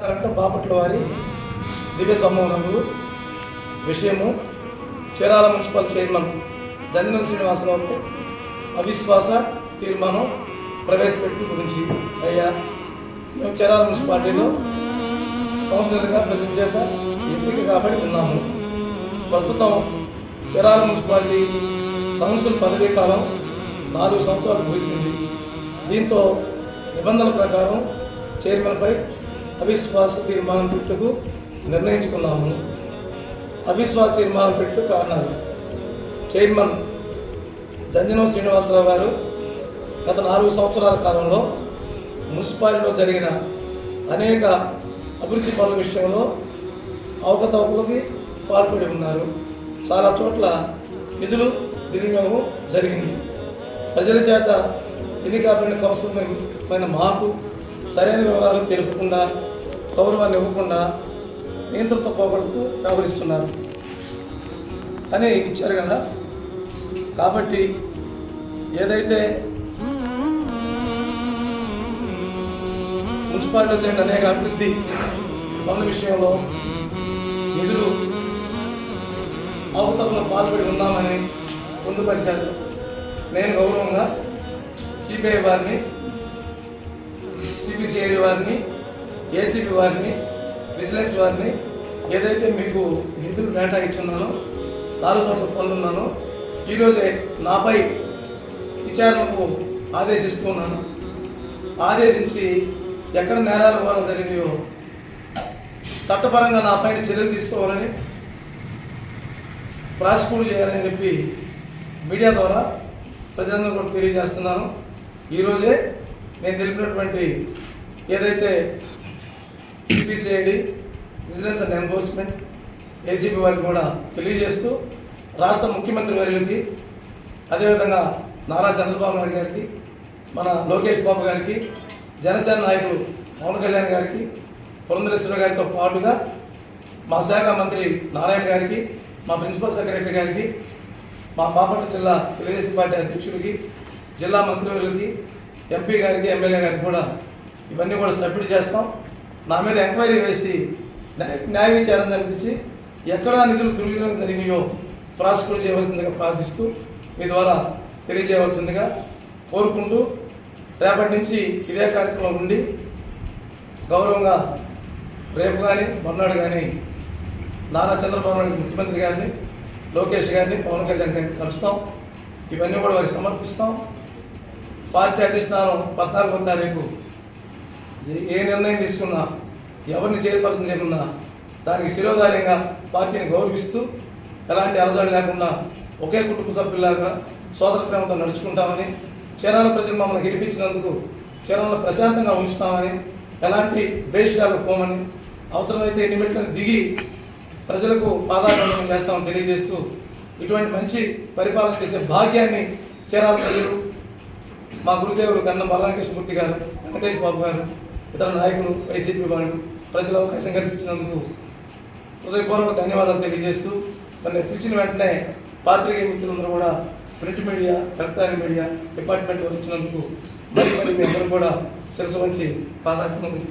బాపట్ల వారి దివ్య సమ్మోహనములు విషయము Chirala municipal chairman Janjanam శ్రీనివాసరావుకు అవిశ్వాస తీర్మానం ప్రవేశపెట్టి గురించి. అయ్యా, మేము చీరాల మున్సిపాలిటీలో కౌన్సిలర్గా ప్రజల చేత ఎంపిక కాబట్టి ఉన్నాము. ప్రస్తుతం చీరాల మున్సిపాలిటీ కౌన్సిల్ పదవీ కాలం 4 సంవత్సరాలు ముగిసింది. దీంతో నిబంధనల ప్రకారం చైర్మన్పై అవిశ్వాస తీర్మానం పెట్టుకు నిర్ణయించుకున్నాము. అవిశ్వాస తీర్మానం పెట్టు కారణాలు: చైర్మన్ జంజనం శ్రీనివాసరావు గారు గత 4 సంవత్సరాల కాలంలో మున్సిపాలిటీలో జరిగిన అనేక అభివృద్ధి పనుల విషయంలో అవకతవకలకి పాల్పడి ఉన్నారు. చాలా చోట్ల నిధులు దుర్వినియోగం జరిగింది. ప్రజల చేత ఎన్నికబడిన కౌన్సిలర్మైన మాకు సరైన వివరాలు తెలుపకుండా, గౌరవాన్ని ఇవ్వకుండా నియంత్రిత పోగొట్టుకు వ్యవహరిస్తున్నారు అని ఇచ్చారు కదా. కాబట్టి ఏదైతే మున్సిపాలిటీలో జరిగిన అనేక అభివృద్ధి పనుల విషయంలో నిధులు అవకతవకలకు పాల్పడి ఉన్నామని పొందుపరిచారు. నేను గౌరవంగా సిబిఐ వారిని, సిబిసిఐడి వారిని, ఏసీబీ వారిని, విజిలెన్స్ వారిని ఏదైతే మీకు నిధులు కేటాయించున్నానో 4 సంవత్సరాల పనులు ఉన్నానో ఈరోజే నాపై విచారణకు ఆదేశిస్తున్నాను. ఆదేశించి ఎక్కడ నేరాలు వారం జరిగినాయో చట్టపరంగా నా పైన చర్యలు తీసుకోవాలని, ప్రాసిక్యూట్ చేయాలని చెప్పి మీడియా ద్వారా ప్రజలందరూ కూడా తెలియజేస్తున్నాను. ఈరోజే నేను తెలిపినటువంటి ఏదైతే CBCID, vigilance and enforcement, ACB వారికి కూడా తెలియజేస్తూ రాష్ట్ర ముఖ్యమంత్రి వర్యులకి, అదేవిధంగా నారా చంద్రబాబు నాయుడు గారికి, మన లోకేష్ బాబు గారికి, జనసేన నాయకులు పవన్ కళ్యాణ్ గారికి, పురంధరేశ్వర గారితో పాటుగా మా శాఖ మంత్రి నారాయణ గారికి, మా ప్రిన్సిపల్ సెక్రటరీ గారికి, మా బాపట్ల జిల్లా తెలుగుదేశం పార్టీ అధ్యక్షుడికి, జిల్లా మంత్రివర్యులకి, ఎంపీ గారికి, ఎమ్మెల్యే గారికి కూడా ఇవన్నీ కూడా సబ్మిట్ చేస్తాం. నా మీద ఎంక్వైరీ వేసి న్యాయ విచారణ జరిపించి ఎక్కడా నిధులు దుర్వినియోగం జరిగినాయో ప్రాసిక్యూట్ చేయవలసిందిగా ప్రార్థిస్తూ మీ ద్వారా తెలియజేయవలసిందిగా కోరుకుంటూ, రేపటి నుంచి ఇదే కార్యక్రమం ఉండి గౌరవంగా రేపు కానీ మర్నాడు కానీ నారా చంద్రబాబు నాయుడు ముఖ్యమంత్రి గారిని, లోకేష్ గారిని, పవన్ కళ్యాణ్ గారిని కలుస్తాం. ఇవన్నీ కూడా వారికి సమర్పిస్తాం. పార్టీ అధిష్టానం 14వ తారీఖు ఏ నిర్ణయం తీసుకున్నా, ఎవరిని చైర్పర్సన్ చేయకున్నా దానికి శిరోధార్యంగా పార్టీని గౌరవిస్తూ ఎలాంటి అలజడి లేకుండా ఒకే కుటుంబ సభ్యులాగా సోదర ప్రేమతో నడుచుకుంటామని, చీరాల ప్రజలు మమ్మల్ని గెలిపించినందుకు చీరాలను ప్రశాంతంగా ఉంచుతామని, ఎలాంటి భేషాలకు పోమని, అవసరమైతే ఎన్ని మెట్లను దిగి ప్రజలకు పాదాభివందనం చేస్తామని తెలియజేస్తూ ఇటువంటి మంచి పరిపాలన చేసే భాగ్యాన్ని చీరాల ప్రజలు, మా గురుదేవులు కన్న బలరామకృష్ణమూర్తి గారు, వెంకటేష్ బాబు గారు, ఇతర నాయకులు, వైసీపీ వాళ్ళు ప్రజలు అవకాశం కల్పించినందుకు హృదయపూర్వక ధన్యవాదాలు తెలియజేస్తూ, నన్ను పిలిచిన వెంటనే పాత్రికేయ మిత్రులందరూ కూడా, print media, electronic media department వచ్చినందుకు మరి మీ అందరూ కూడా శిరస్సు వంచి పాదాభివందనం